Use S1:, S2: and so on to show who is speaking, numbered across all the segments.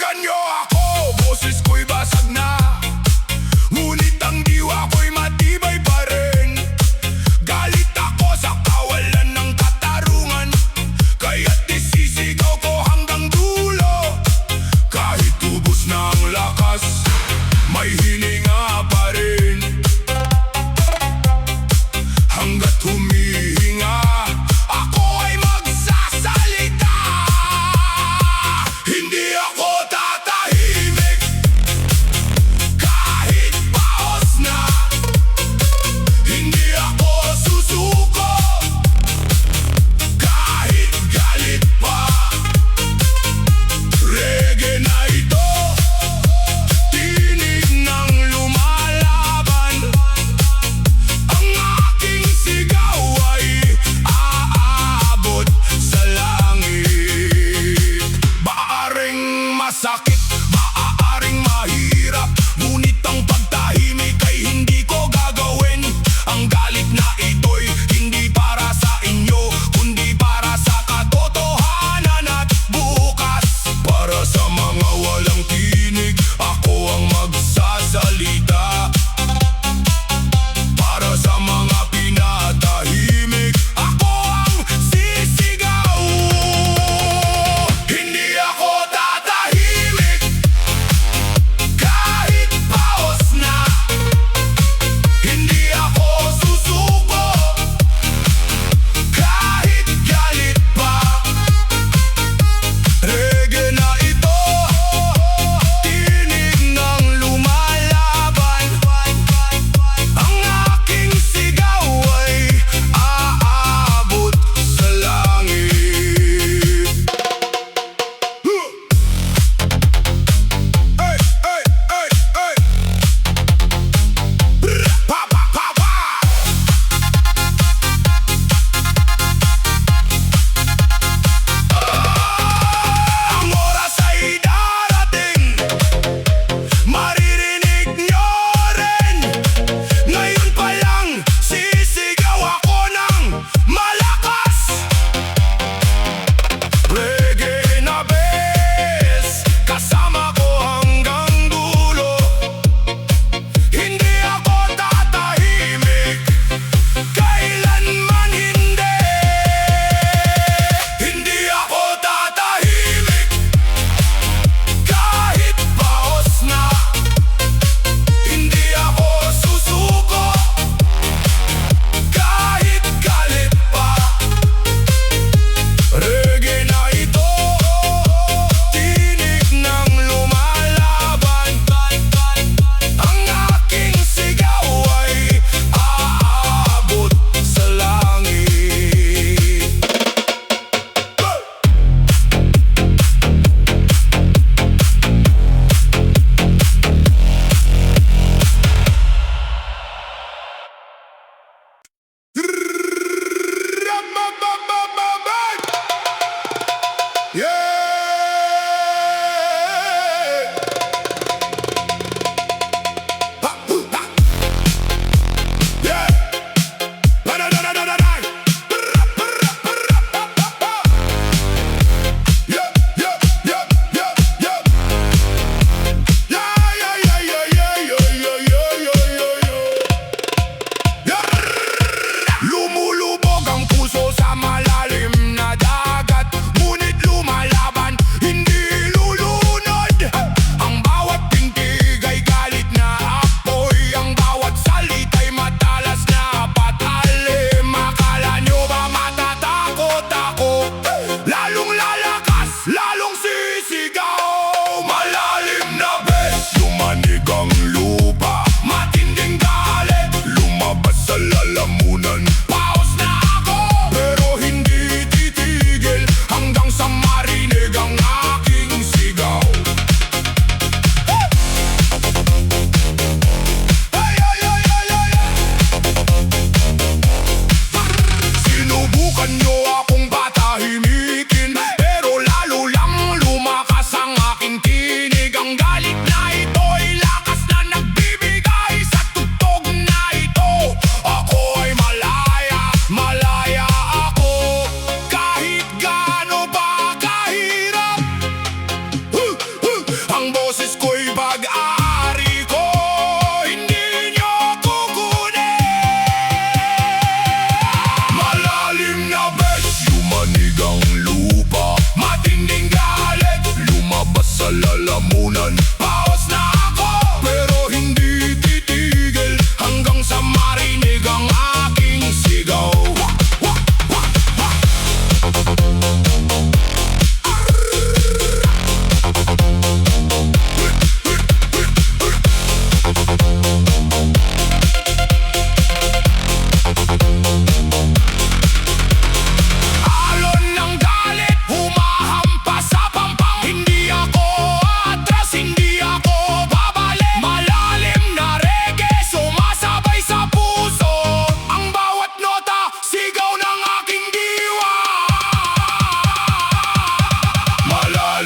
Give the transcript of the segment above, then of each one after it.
S1: Pakinggan nyo ako, boses ko'y basag na, ngunit ang diwa ko'y matibay pa rin. Galit ako sa kawalan ng katarungan, kaya't isisigaw ko hanggang dulo. Kahit ubos na ang lakas, may hininga pa rin. Hanggat humihinga, ako ay magsasalita. Hindi ako tatahimik.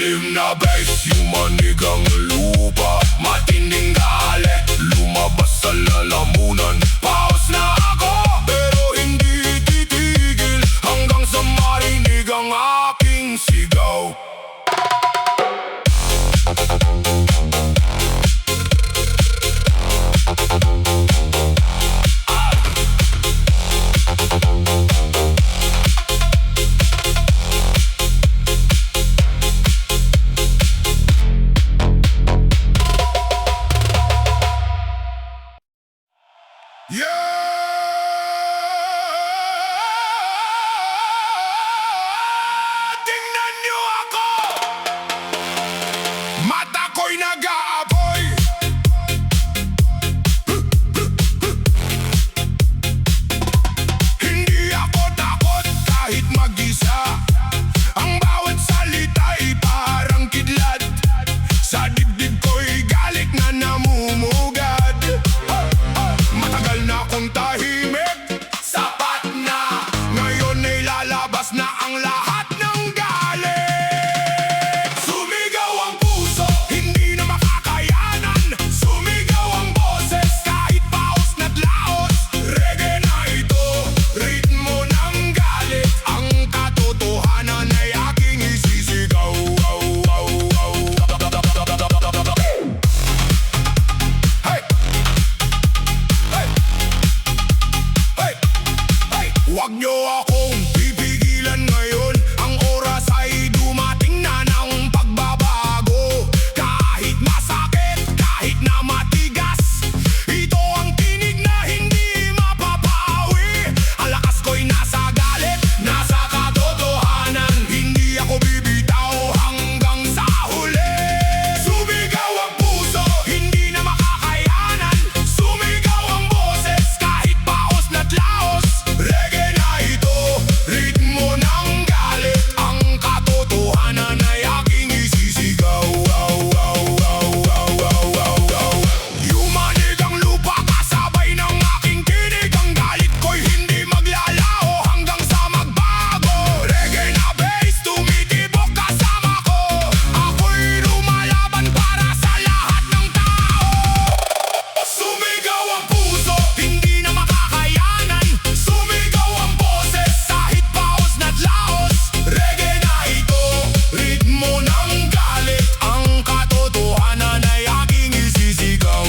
S1: Malalim na bass, yumanig ang lupa. Matinding galit, lumabas sa lalamunan. Pause na ako, pero hindi titigil hanggang sa marinig ang aking sigaw. Tingnan niyo ako, mata ko'y nag-aapoy. Hindi ako takot kahit mag-isa. Ang bawat salita'y parang kidlat. Sa dibdib ko'y galit na namumugad. Matagal na akong tahimik, sapat na. Ngayon ay lalabas na ang lahat ng galit. Sumigaw ang puso, hindi na makakayanan. Sumigaw ang boses, kahit paos na't laos. Reggae na ito, ritmo ng galit. Ang katotohanan ay aking isisigaw. Hey! Huwag niyo akong pipigilan ngayon. Ang oras ay dumating na ng pagbabago. Kahit masakit, kahit na matigas, ito ang tinig na hindi mapapawi. Ang lakas ko'y nasa galit, nasa katotohanan. Hindi ako bibitaw hanggang sa huli. Sumigaw ang puso, hindi na makakayanan. Sumigaw ang boses, kahit paos na't laos. Reggae na ito, ritmo ng galit. Ang katotohanan ay aking isisigaw. Yumanig ang lupa kasabay ng aking tinig. Ang galit ko'y hindi maglalao hanggang sa magbago. Reggae na bass, tumitibok kasama ko. Ako'y lumalaban para sa lahat ng tao. Sumigaw ang puso, hindi na makakayanan. Sumigaw ang boses, kahit paos na't laos. Reggae na ito, ritmo ng galit. Ang katotohanan ay aking isisigaw.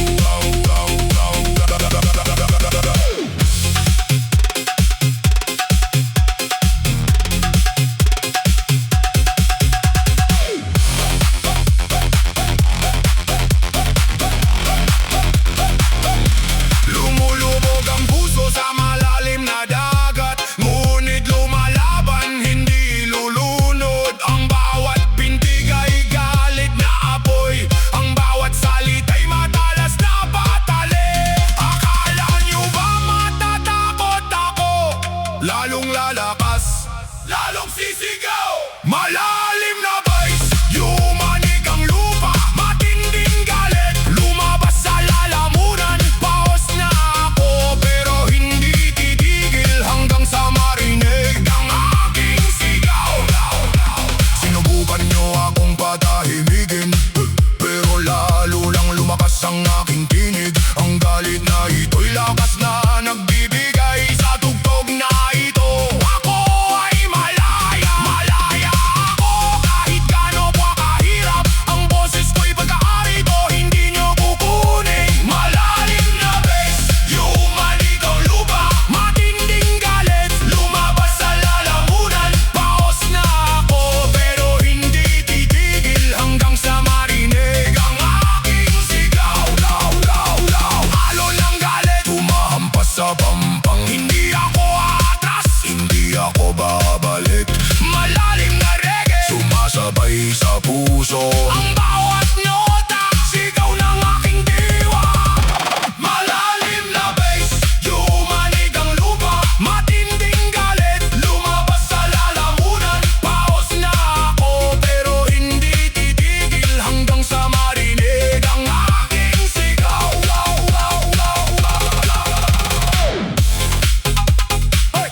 S1: Lumulubog ang puso sa malalim na dagat. Ngunit lumalaban, hindi lulunod. Ang bawat pintig ay galit na apoy. Ang bawat salita'y matalas na patali. Akala niyo ba matatakot ako? Lalong lalakas, lalong sisigaw. Malalim na bass, yumanig ang lupa. Matinding galit, lumabas sa lalamunan. Paos na ako, pero hindi titigil hanggang sa marinig ang aking sigaw. Sinubukan niyo akong patahimigin, pero lalo lang lumakas ang aking tinig. Ang galit na ito'y lakas na nagbibigay sa tugtog na ito. Ako ay malaya, malaya ako kahit gaano pa kahirap. Ang boses ko'y pagkaari ko, hindi niyo kukunin. Malalim na bass, yumanig ang lupa. Matinding galit, lumabas sa lalamunan. Paos na ako, pero hindi titigil hanggang sa marinig ang aking sigaw. Halo ng galit, tumahampas sa pampang. Hindi ako aatras, hindi ako babalik. Malalim na reggae, sumasabay sa puso. Ang bawat nota, sigaw ng aking diwa. Malalim na bass, yumanig ang lupa. Matinding galit, lumabas sa lalamunan. Paos na ako, pero hindi titigil hanggang sa marinig ang aking sigaw. Hey!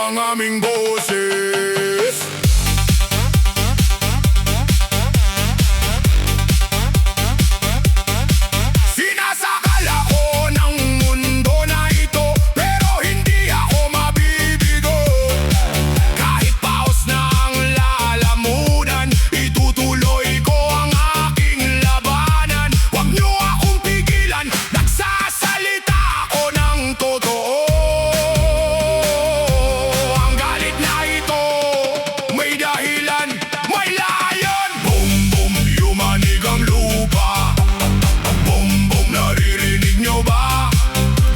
S1: ang aming boses. Sinasakal ako ng mundo na ito, pero hindi ako mabibigo. Kahit paos na ang lalamunan, itutuloy ko ang aking labanan. Huwag niyo akong pigilan, nagsasalita ako ng totoo. Ang galit na ito, may dahilan, may layon. Boom boom, yumanig ang lupa. Boom boom, naririnig niyo ba?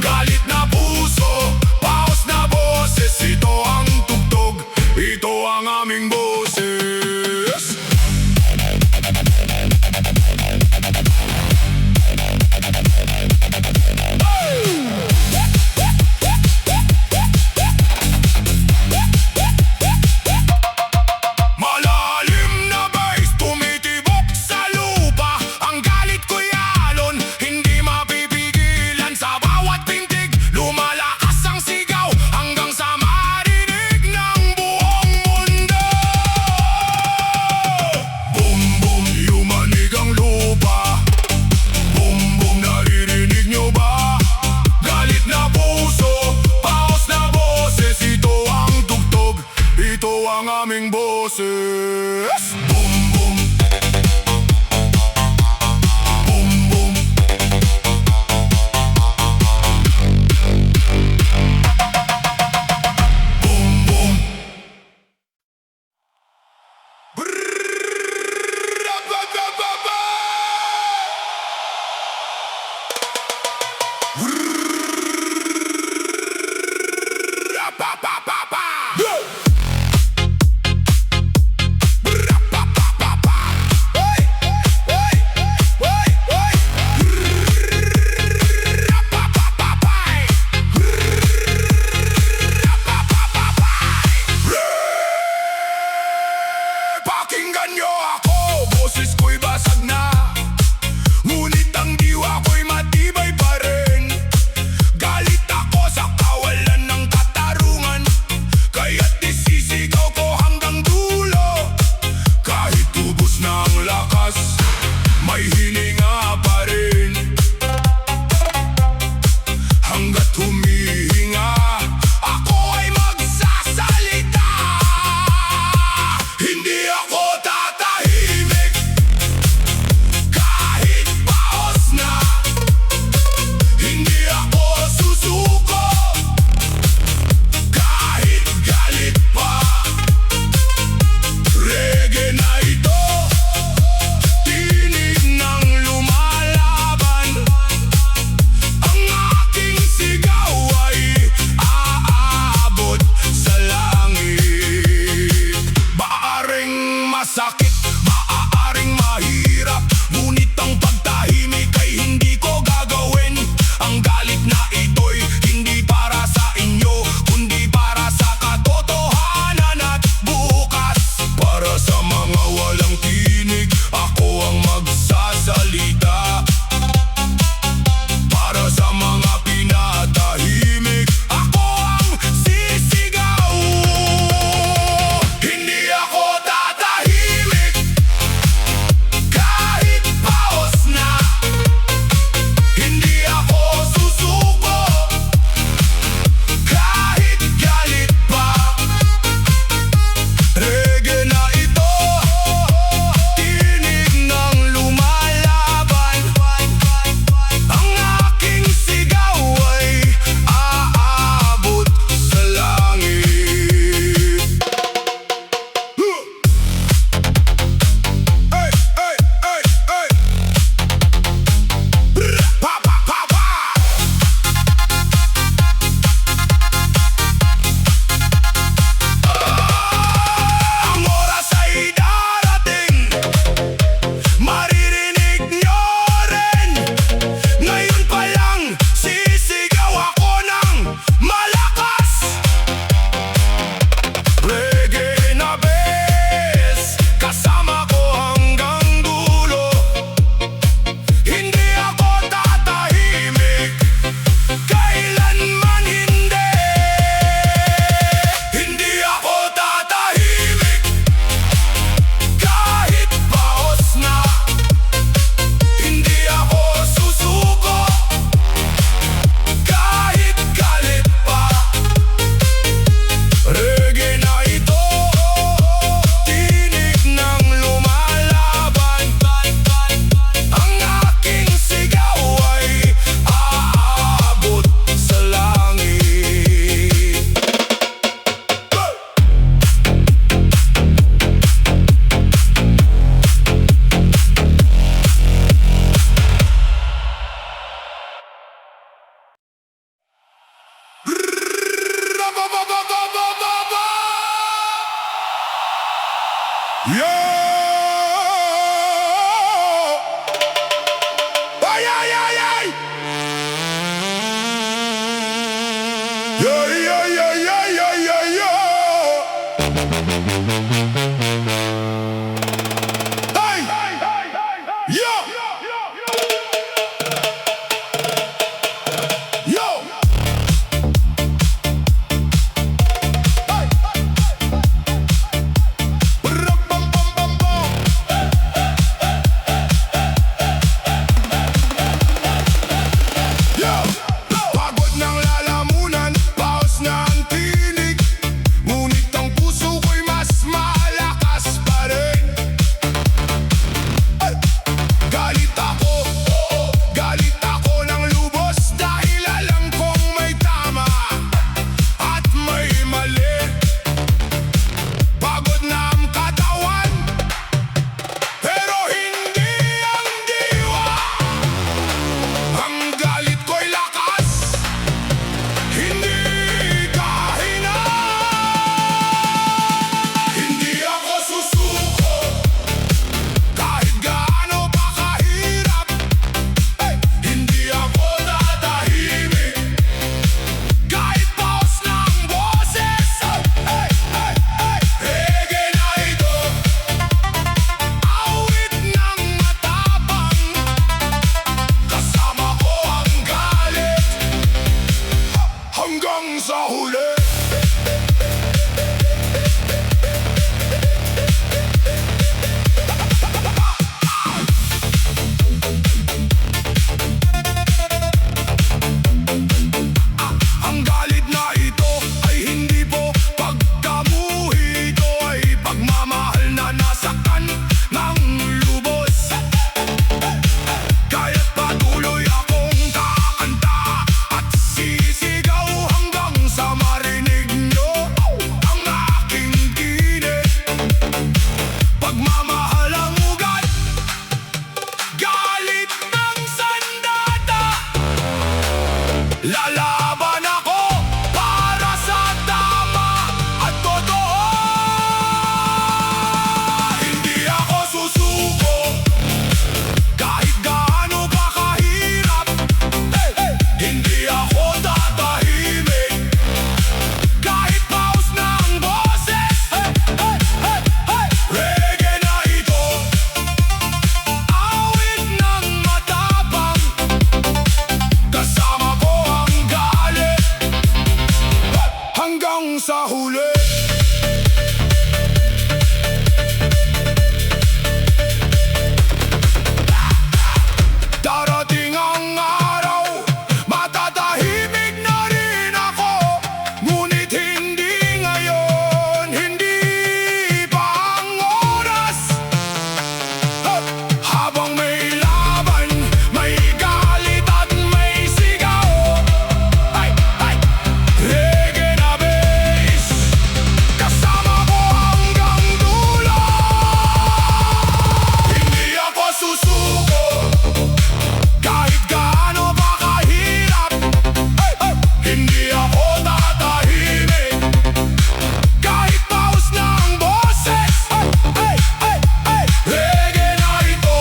S1: Galit na puso, paos na boses. Ito ang tugtog, ito ang aming boses. Malalim na bass, tumitibok sa lupa. Ang galit ko'y alon, hindi mapipigilan. Sa bawat pintig, lumalakas ang sigaw, hanggang sa marinig ng buong mundo. Boom boom, yumanig ang lupa. Boom boom, naririnig niyo ba? Galit na puso, paos na boses. Ito ang tugtog, ito ang aming boses. Boom boom, boom boom. Boom boom. Brrrr-a-ba-ba-ba-ba. Brrrr-a-ba-ba-ba-ba. Brrrr-a-ba-ba-ba. Yo! Ay, ay, ay, ay! Yo, yo, yo, yo, yo, yo, yo! Ay! Yo! Yo! Pagod ng lalamunan, paos na ang tinig. Ngunit ang puso ko'y mas malakas pa rin. Galit ako ng lubos dahil alam kong may tama at may mali. Pagod na ang katawan, pero hindi ang diwa. Ang galit ko'y lakas, hindi kahina. Hindi ako susuko, kahit gaano pa kahirap. Hindi ako tatahimik, kahit paos na ang boses. Reggae na ito, awit ng matapang. Kasama ko ang galit hanggang sa huli. Ang galit na ito ay hindi po pagkamuhi. Ito ay pagmamahal na nasaktan ng lubos. Kaya't patuloy akong kakanta at sisigaw hanggang sa marinig nyo ang aking tinig. Pagmamahal ang ugat, galit ng sandata. Lalaban ako para sa tama at totoo. Hindi ako susuko, kahit gaano pa kahirap. Hindi ako tatahimik, kahit paus na ang boses. Reggae na ito, awit ng matapang. Kasama ko ang galit hanggang sa huli. Darating ang araw, matatahimik na rin ako. Ngunit hindi ngayon, hindi pa ang oras. Habang may laban, may galit at may sigaw. Reggae na bass, kasama ko hanggang dulo. Hindi ako susuko, kahit gaano pa kahirap. Hindi ako tatahimik, kahit paus na ang boses. Reggae na ito,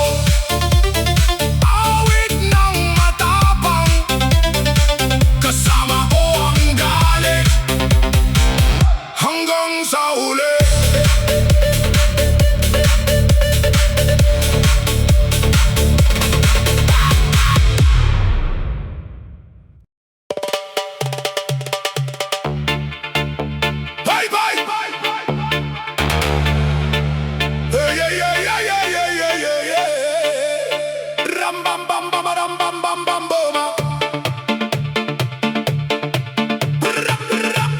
S1: awit ng matapang. Kasama ko ang galit hanggang sa huli. Bye bye. Hey, hey, hey, hey, hey, hey, hey, hey, hey. Ram bam bam bam ram bam bam bam boma. Ram ram.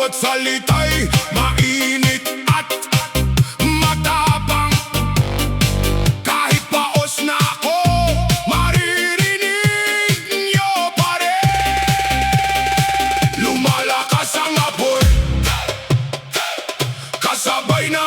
S1: bawat salita'y mainit at matapang. Kahit paos na ako, maririnig nyo pa rin. Lumalakas ang apoy, kasabay na